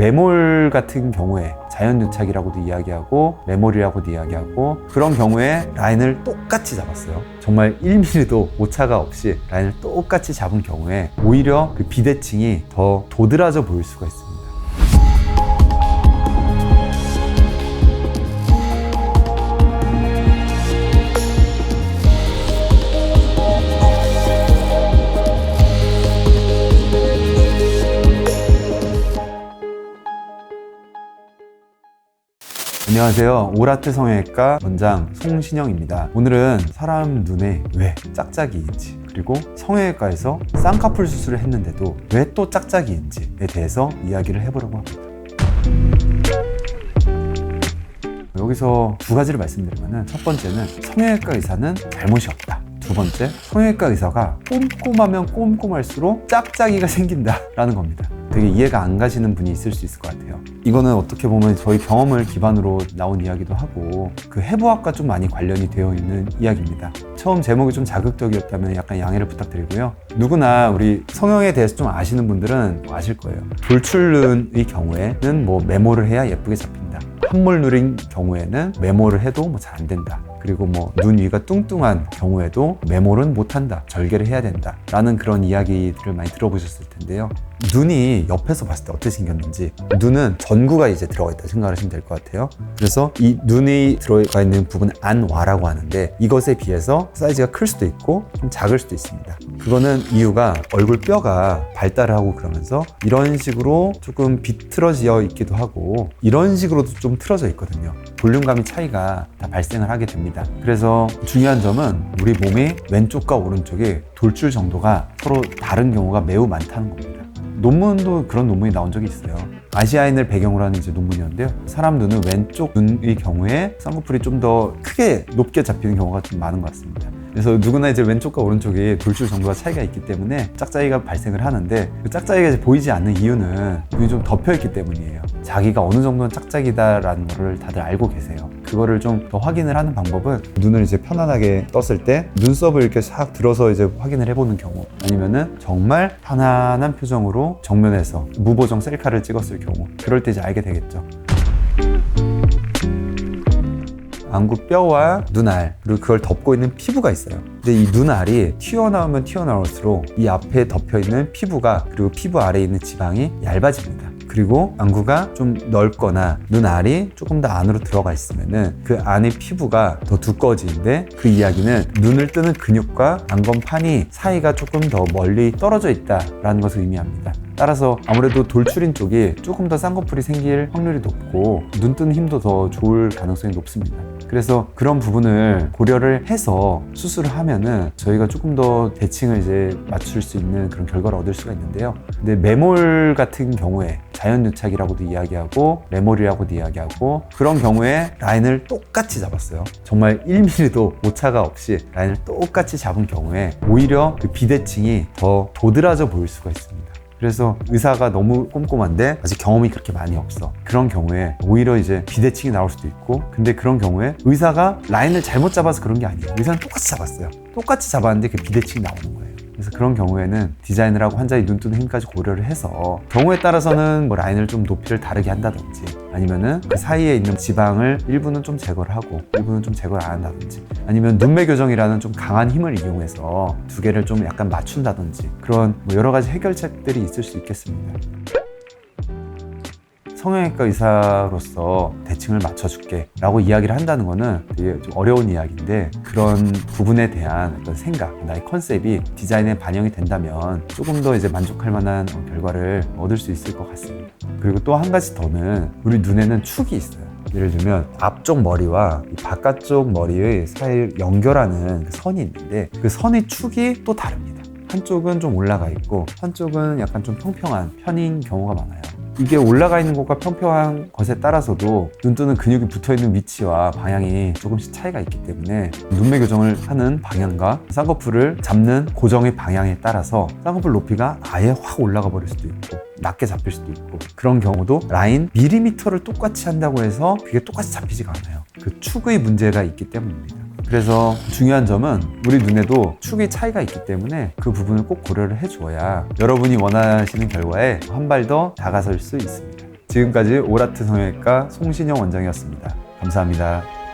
매몰 같은 경우에 자연유착이라고도 이야기하고 매몰이라고도 이야기하고 그런 경우에 라인을 똑같이 잡았어요. 정말 1mm도 오차가 없이 라인을 똑같이 잡은 경우에 오히려 그 비대칭이 더 도드라져 보일 수가 있습니다. 안녕하세요. 오라트 성형외과 원장 송신영입니다. 오늘은 사람 눈에 왜 짝짝이인지, 그리고 성형외과에서 쌍꺼풀 수술을 했는데도 왜 또 짝짝이인지에 대해서 이야기를 해보려고 합니다. 여기서 두 가지를 말씀드리면, 첫 번째는 성형외과 의사는 잘못이 없다. 두 번째, 성형외과 의사가 꼼꼼하면 꼼꼼할수록 짝짝이가 생긴다라는 겁니다. 되게 이해가 안 가시는 분이 있을 수 있을 것 같아요. 이거는 어떻게 보면 저희 경험을 기반으로 나온 이야기도 하고 그 해부학과 좀 많이 관련이 되어 있는 이야기입니다. 처음 제목이 좀 자극적이었다면 약간 양해를 부탁드리고요. 누구나 우리 성형에 대해서 좀 아시는 분들은 아실 거예요. 돌출눈의 경우에는 매몰을 해야 예쁘게 잡힌다. 함몰눈인 경우에는 매몰을 해도 잘 안 된다. 그리고 눈 위가 뚱뚱한 경우에도 매몰은 못한다, 절개를 해야 된다 라는 그런 이야기들을 많이 들어보셨을 텐데요. 눈이 옆에서 봤을 때 어떻게 생겼는지, 눈은 전구가 이제 들어가 있다 생각하시면 될 것 같아요. 그래서 이 눈이 들어가 있는 부분을 안와라고 하는데, 이것에 비해서 사이즈가 클 수도 있고 좀 작을 수도 있습니다. 그거는 이유가 얼굴 뼈가 발달을 하고 그러면서 이런 식으로 조금 비틀어져 있기도 하고 이런 식으로도 좀 틀어져 있거든요. 볼륨감의 차이가 다 발생을 하게 됩니다. 그래서 중요한 점은 우리 몸의 왼쪽과 오른쪽의 돌출 정도가 서로 다른 경우가 매우 많다는 겁니다. 논문도 그런 논문이 나온 적이 있어요. 아시아인을 배경으로 하는 논문이었는데요. 사람 눈은 왼쪽 눈의 경우에 쌍꺼풀이 좀 더 크게 높게 잡히는 경우가 좀 많은 것 같습니다. 그래서 누구나 이제 왼쪽과 오른쪽에 돌출 정도가 차이가 있기 때문에 짝짝이가 발생을 하는데, 그 짝짝이가 이제 보이지 않는 이유는 눈이 좀 덮여 있기 때문이에요. 자기가 어느 정도는 짝짝이다라는 거를 다들 알고 계세요. 그거를 좀 더 확인을 하는 방법은 눈을 이제 편안하게 떴을 때 눈썹을 이렇게 싹 들어서 이제 확인을 해보는 경우, 아니면은 정말 편안한 표정으로 정면에서 무보정 셀카를 찍었을 경우, 그럴 때 이제 알게 되겠죠. 안구 뼈와 눈알, 그리고 그걸 덮고 있는 피부가 있어요. 근데 이 눈알이 튀어나오면 튀어나올수록 이 앞에 덮여있는 피부가, 그리고 피부 아래에 있는 지방이 얇아집니다. 그리고 안구가 좀 넓거나 눈알이 조금 더 안으로 들어가 있으면은 그 안의 피부가 더 두꺼워지는데, 그 이야기는 눈을 뜨는 근육과 안검판이 사이가 조금 더 멀리 떨어져 있다라는 것을 의미합니다. 따라서 아무래도 돌출인 쪽이 조금 더 쌍꺼풀이 생길 확률이 높고 눈 뜨는 힘도 더 좋을 가능성이 높습니다. 그래서 그런 부분을 고려를 해서 수술을 하면은 저희가 조금 더 대칭을 이제 맞출 수 있는 그런 결과를 얻을 수가 있는데요. 근데 매몰 같은 경우에 자연유착이라고도 이야기하고 매몰이라고도 이야기하고 그런 경우에 라인을 똑같이 잡았어요. 정말 1mm도 오차가 없이 라인을 똑같이 잡은 경우에 오히려 그 비대칭이 더 도드라져 보일 수가 있습니다. 그래서 의사가 너무 꼼꼼한데 아직 경험이 그렇게 많이 없어. 그런 경우에 오히려 이제 비대칭이 나올 수도 있고, 근데 그런 경우에 의사가 라인을 잘못 잡아서 그런 게 아니에요. 의사는 똑같이 잡았어요. 똑같이 잡았는데 그 비대칭이 나오는 거예요. 그래서 그런 경우에는 디자인을 하고 환자의 눈 뜨는 힘까지 고려를 해서 경우에 따라서는 라인을 좀 높이를 다르게 한다든지, 아니면은 그 사이에 있는 지방을 일부는 좀 제거를 하고 일부는 좀 제거를 안 한다든지, 아니면 눈매 교정이라는 좀 강한 힘을 이용해서 두 개를 좀 약간 맞춘다든지, 그런 여러 가지 해결책들이 있을 수 있겠습니다. 성형외과 의사로서 대칭을 맞춰줄게 라고 이야기를 한다는 거는 되게 좀 어려운 이야기인데, 그런 부분에 대한 어떤 생각, 나의 컨셉이 디자인에 반영이 된다면 조금 더 이제 만족할 만한 결과를 얻을 수 있을 것 같습니다. 그리고 또 한 가지 더는, 우리 눈에는 축이 있어요. 예를 들면 앞쪽 머리와 이 바깥쪽 머리의 사이를 연결하는 그 선이 있는데, 그 선의 축이 또 다릅니다. 한쪽은 좀 올라가 있고 한쪽은 약간 좀 평평한 편인 경우가 많아요. 이게 올라가 있는 것과 평평한 것에 따라서도 눈 뜨는 근육이 붙어있는 위치와 방향이 조금씩 차이가 있기 때문에 눈매 교정을 하는 방향과 쌍꺼풀을 잡는 고정의 방향에 따라서 쌍꺼풀 높이가 아예 확 올라가 버릴 수도 있고 낮게 잡힐 수도 있고, 그런 경우도 라인 밀리미터를 똑같이 한다고 해서 그게 똑같이 잡히지가 않아요. 그 축의 문제가 있기 때문입니다. 그래서 중요한 점은 우리 눈에도 축의 차이가 있기 때문에 그 부분을 꼭 고려를 해줘야 여러분이 원하시는 결과에 한 발 더 다가설 수 있습니다. 지금까지 오라트 성형외과 송신영 원장이었습니다. 감사합니다.